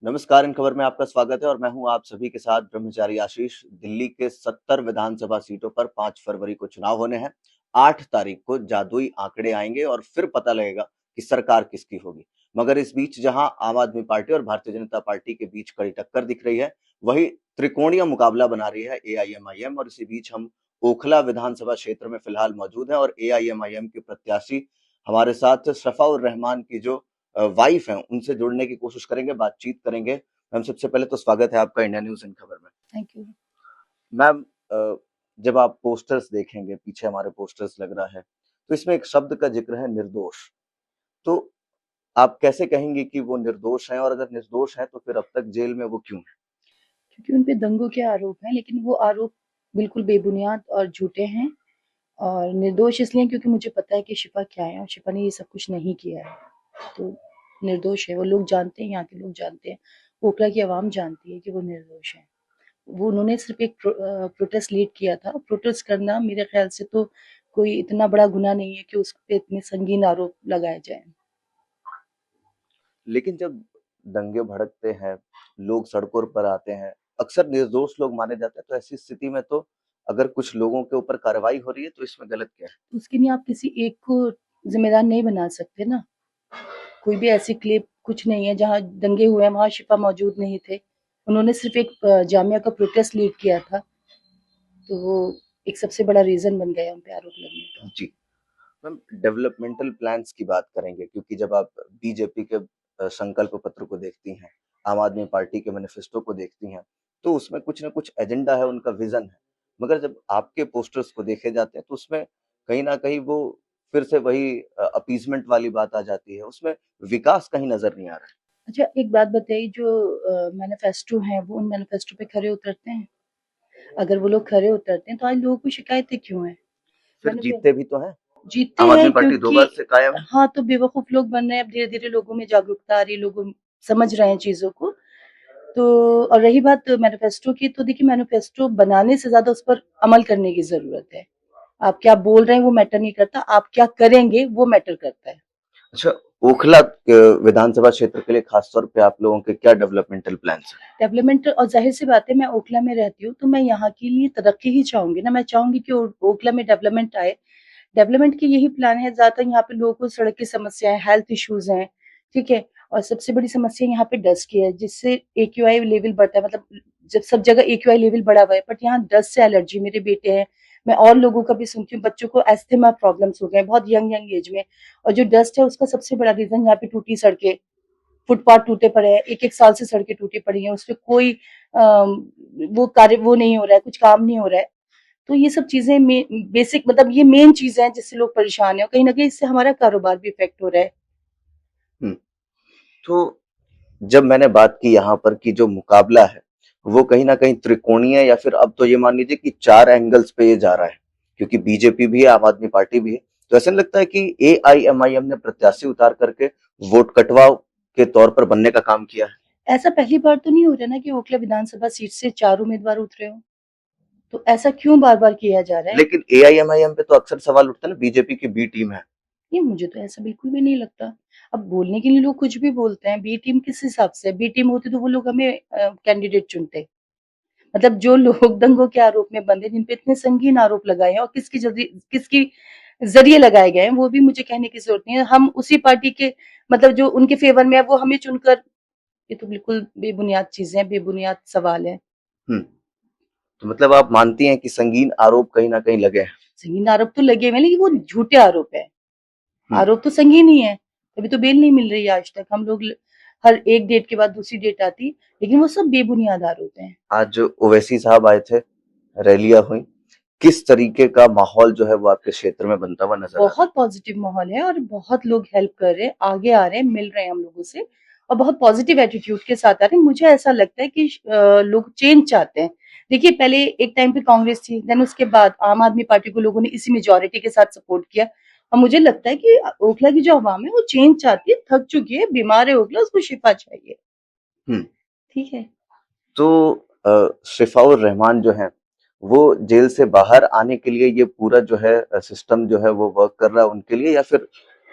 नमस्कार, इन खबर में आपका स्वागत है और मैं हूं आप सभी के साथ ब्रह्मचारी आशीष। दिल्ली के 70 विधानसभा सीटों पर 5 फरवरी को चुनाव होने हैं। 8 तारीख को जादुई आंकड़े आएंगे और फिर पता लगेगा कि सरकार किसकी होगी। मगर इस बीच जहां आम आदमी पार्टी और भारतीय जनता पार्टी के बीच कड़ी टक्कर दिख रही है, वहीं त्रिकोणीय मुकाबला बना रही है एआईएमआईएम। और इसी बीच हम ओखला विधानसभा क्षेत्र में फिलहाल मौजूद हैं और एआईएमआईएम के प्रत्याशी हमारे साथ शफाउर रहमान की जो वाइफ हैं, उनसे जुड़ने की कोशिश करेंगे, बातचीत करेंगे। मैम, सबसे पहले तो स्वागत है आपका इंडिया न्यूज़ इन खबर में। Thank you. मैम, जब आप पोस्टर्स देखेंगे, पीछे हमारे पोस्टर्स लग रहा है, तो इसमें एक शब्द का जिक्र है निर्दोष। तो आप कैसे कहेंगे कि वो निर्दोष हैं और अगर निर्दोष हैं तो फिर अब तक जेल में वो क्यों हैं? क्योंकि उन पे दंगों के आरोप हैं, लेकिन वो आरोप बिल्कुल बेबुनियाद और झूठे हैं। और निर्दोष इसलिए क्योंकि मुझे पता है कि शिफा क्या है और शिफा ने ये सब कुछ नहीं किया है। तो निर्दोष है, वो लोग जानते हैं, यहाँ के लोग जानते हैं, ओखला की आवाम जानती है कि वो निर्दोष है। वो उन्होंने सिर्फ एक प्रोटेस्ट लीड किया था। प्रोटेस्ट करना मेरे ख्याल से तो कोई इतना बड़ा गुनाह नहीं है कि उस पे इतने संगीन आरोप लगाए जाएं। लेकिन जब दंगे भड़कते हैं, लोग सड़कों पर आते हैं, अक्सर निर्दोष लोग माने जाते हैं, तो ऐसी स्थिति में तो अगर कुछ लोगों के ऊपर कार्रवाई हो रही है तो इसमें गलत क्या है? उसके लिए आप किसी एक को जिम्मेदार नहीं बना सकते ना। कोई भी ऐसी क्लिप कुछ नहीं है जहाँ दंगे हुए हैं वहाँ शिफा मौजूद नहीं थे। उन्होंने सिर्फ एक जामिया का प्रोटेस्ट लीड किया था, तो वो एक सबसे बड़ा रीजन बन गया उन पे आरोप लगने का। जी। मैम, डेवलपमेंटल प्लान्स की बात करेंगे, क्योंकि जब आप बीजेपी के संकल्प पत्र को देखती हैं, आम आदमी पार्टी के मैनिफेस्टो को देखती हैं, तो उसमें कुछ ना कुछ एजेंडा है, उनका विजन है। मगर जब आपके पोस्टर्स को देखे जाते हैं तो उसमें कहीं ना कहीं वो फिर से वही अपीजमेंट वाली बात आ जाती है, उसमें विकास कहीं नजर नहीं आ रहा है। अच्छा, एक बात बताइए, जो मैनिफेस्टो हैं वो उन मैनिफेस्टो पे खरे उतरते हैं? अगर वो लोग खरे उतरते हैं तो आज लोगों को शिकायतें क्यों हैं? फिर मैंने जीतते भी तो हैं। जीतते आम आदमी हैं पार्टी दो क्योंकि बार से कायम है। हाँ, तो बेवकूफ लोग बन रहे हैं। अब धीरे धीरे लोगों में जागरूकता आ रही है, लोग समझ रहे हैं चीजों को। तो और रही बात मैनिफेस्टो की, तो देखिए, मैनिफेस्टो बनाने से ज्यादा उस पर अमल करने की जरूरत है। आप क्या बोल रहे हैं वो मैटर नहीं करता, आप क्या करेंगे वो मैटर करता है। अच्छा, ओखला विधानसभा क्षेत्र के लिए खास तौर पे आप लोगों के क्या डेवलपमेंटल प्लान्स हैं? डेवलपमेंट, और जाहिर सी बात है, मैं ओखला में रहती हूँ तो मैं यहाँ के लिए तरक्की ही चाहूंगी ना। मैं चाहूंगी कि ओखला में डेवलपमेंट आए। डेवलपमेंट की यही प्लान है। ज्यादातर यहाँ पे लोगों को सड़क की समस्या है, हेल्थ इश्यूज हैं, ठीक है। और सबसे बड़ी समस्या यहाँ पे डस्ट की है, जिससे एक्यूआई लेवल बढ़ता है। मतलब जब सब जगह एक्यूआई लेवल बढ़ा हुआ है, बट यहाँ डस्ट से एलर्जी, मेरे बेटे हैं, मैं और लोगों का भी सुनती हूँ, बच्चों को एस्थमा प्रॉब्लम्स हो गए बहुत यंग यंग एज में। और जो डस्ट है उसका सबसे बड़ा रीजन यहाँ पे टूटी सड़कें, फुटपाथ टूटे पड़े हैं। एक एक साल से सड़कें टूटी पड़ी हैं, उस पर कोई वो कार्य वो नहीं हो रहा है, कुछ काम नहीं हो रहा है। तो ये सब चीजें बेसिक, मतलब ये मेन चीजें हैं जिससे लोग परेशान हैं, और कहीं ना कहीं इससे हमारा कारोबार भी इफेक्ट हो रहा है। हम्म। तो जब मैंने बात की यहाँ पर कि जो मुकाबला है वो कहीं ना कहीं त्रिकोणीय, या फिर अब तो ये मान लीजिए कि 4 एंगल्स पे ये जा रहा है, क्योंकि बीजेपी भी है, आम आदमी पार्टी भी है। तो ऐसा नहीं लगता है कि एआईएमआईएम ने प्रत्याशी उतार करके वोट कटवाव के तौर पर बनने का काम किया है? ऐसा पहली बार तो नहीं हो रहा ना कि ओखला विधानसभा सीट से 4 उम्मीदवार उतरे हो। तो ऐसा क्यों बार बार किया जा रहा है? लेकिन एआईएमआईएम पे तो अक्सर सवाल उठता है ना, बीजेपी की बी टीम है। ये मुझे तो ऐसा बिल्कुल भी नहीं लगता। अब बोलने के लिए लोग कुछ भी बोलते हैं। बी टीम किस हिसाब से? बी टीम होती तो वो लोग हमें कैंडिडेट चुनते। मतलब जो लोग दंगों के आरोप में बंधे, जिन पे इतने संगीन आरोप लगाए हैं और किसकी जरिए लगाए गए हैं, वो भी मुझे कहने की जरूरत नहीं है। हम उसी पार्टी के, मतलब जो उनके फेवर में है, वो हमें चुनकर, ये तो बिल्कुल बेबुनियाद चीजें हैं, बेबुनियाद सवाल है। हम्म। तो मतलब आप मानती हैं कि संगीन आरोप कहीं ना कहीं लगे हैं? संगीन आरोप तो लगे हुए हैं, लेकिन वो झूठे आरोप है। हम्म। आरोप तो संगीन ही है। अभी तो बेल नहीं मिल रही है आज तक। हम लोग हर एक डेट के बाद दूसरी डेट आती, लेकिन वो सब बेबुनियाद आरोप हैं। आज जो ओवैसी साहब आए थे, रैलियां हुई, किस तरीके का माहौल जो है वो आपके क्षेत्र में बनता हुआ नजर आ रहा बहुत पॉजिटिव माहौल है और बहुत लोग हेल्प कर रहे हैं, आगे आ रहे हैं, मिल रहे हैं हम लोगों से, और बहुत पॉजिटिव एटीट्यूड के साथ आ रहे हैं। मुझे ऐसा लगता है कि लोग चेंज चाहते हैं। देखिए, पहले एक टाइम पे कांग्रेस थी, देन उसके बाद आम आदमी पार्टी को लोगों ने इसी मेजोरिटी के साथ सपोर्ट किया। और मुझे लगता है कि ओखला की जो आवाम है वो चेंज चाहती है, थक चुकी है, बीमार है ओखला, उसको शिफा चाहिए। है? ठीक है। तो शिफाउर रहमान जो है वो जेल से बाहर आने के लिए ये पूरा जो है सिस्टम जो है वो वर्क कर रहा है उनके लिए, या फिर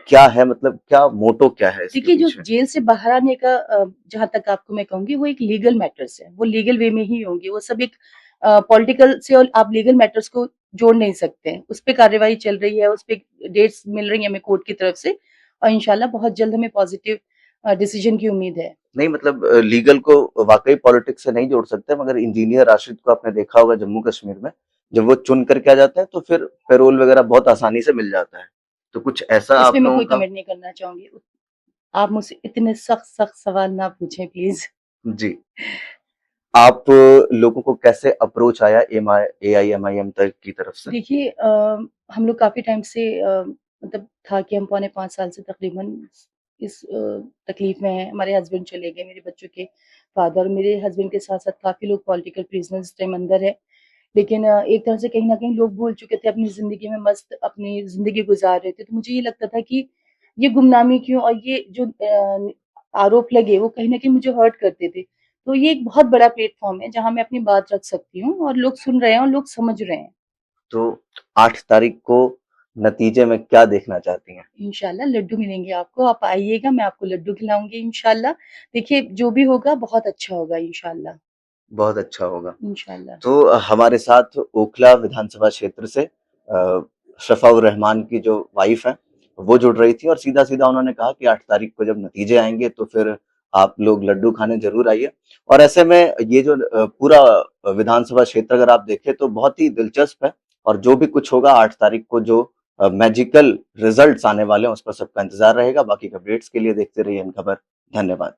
क्या है, मतलब क्या मोटो क्या है इसके देखिए, जो पीछे? जेल से बाहर आने का जहाँ तक आपको मैं कहूँगी, वो एक लीगल मैटर्स है, वो लीगल वे में ही होंगे, वो सब एक पॉलिटिकल से और आप लीगल मैटर्स को जोड़ नहीं सकते हैं। उस पे कार्रवाई चल रही है, उस पे डेट्स मिल रही है हमें कोर्ट की तरफ से, और इंशाल्लाह बहुत जल्द हमें पॉजिटिव डिसीजन की उम्मीद है। नहीं, मतलब लीगल को वाकई पॉलिटिक्स से नहीं जोड़ सकते, मगर इंजीनियर राशिद को आपने देखा होगा जम्मू कश्मीर में, जब वो चुन करके आ जाते हैं तो फिर पैरोल वगैरह बहुत आसानी से मिल जाता है। तो कुछ ऐसा इस पे आप मैं लोगों कोई का? कमेंट नहीं करना चाहूंगी। आप मुझसे इतने सख्त सख्त सवाल ना पूछें प्लीज। जी। आप लोगों को कैसे अप्रोच आया AIMIM तक की तरफ से? देखिए, हम लोग काफ़ी टाइम से मतलब था कि हम पौने 5 साल से तकरीबन इस तकलीफ़ में हैं। हमारे हस्बैंड चले गए, मेरे बच्चों के फ़ादर, मेरे हस्बैंड के साथ-साथ काफ़ी लोग पॉलिटिकल प्रिज़नर्स इस टाइम अंदर हैं। लेकिन एक तरह से कहीं न कहीं लोग भूल चुके थे, अपनी ज़िंदगी में मस्त अपनी ज़िंदगी गुज़ार रहे थे। तो मुझे ये लगता था कि ये गुमनामी क्यों, और ये जो आरोप लगे वो कहीं न कहीं मुझे हर्ट करते थे। तो ये एक बहुत बड़ा प्लेटफ़ॉर्म है जहाँ मैं अपनी बात रख सकती हूँ, और लोग सुन रहे हैं और लोग समझ रहे हैं। तो 8 तारीख को नतीजे में क्या देखना चाहती हैं? इंशाल्लाह लड्डू मिलेंगे आपको, आप आइएगा, मैं आपको लड्डू खिलाऊँगी इंशाल्लाह। देखिए, जो भी होगा बहुत अच्छा होगा इंशाल्लाह, बहुत अच्छा होगा। इंशाल्लाह। तो हमारे साथ ओखला विधानसभा क्षेत्र से शफाउर रहमान की जो वाइफ है, वो जुड़ रही थी और सीधा-सीधा उन्होंने कहा कि 8 तारीख को जब नतीजे आएँगे तो फिर आप लोग लड्डू खाने ज़रूर आइए। और ऐसे में ये जो पूरा विधानसभा क्षेत्र अगर आप देखें तो बहुत ही दिलचस्प है, और जो भी कुछ होगा 8 तारीख को जो मैजिकल रिजल्ट्स आने वाले हैं, उस पर सबका इंतज़ार रहेगा। बाकी के अपडेट्स के लिए देखते रहिए इन खबर। धन्यवाद।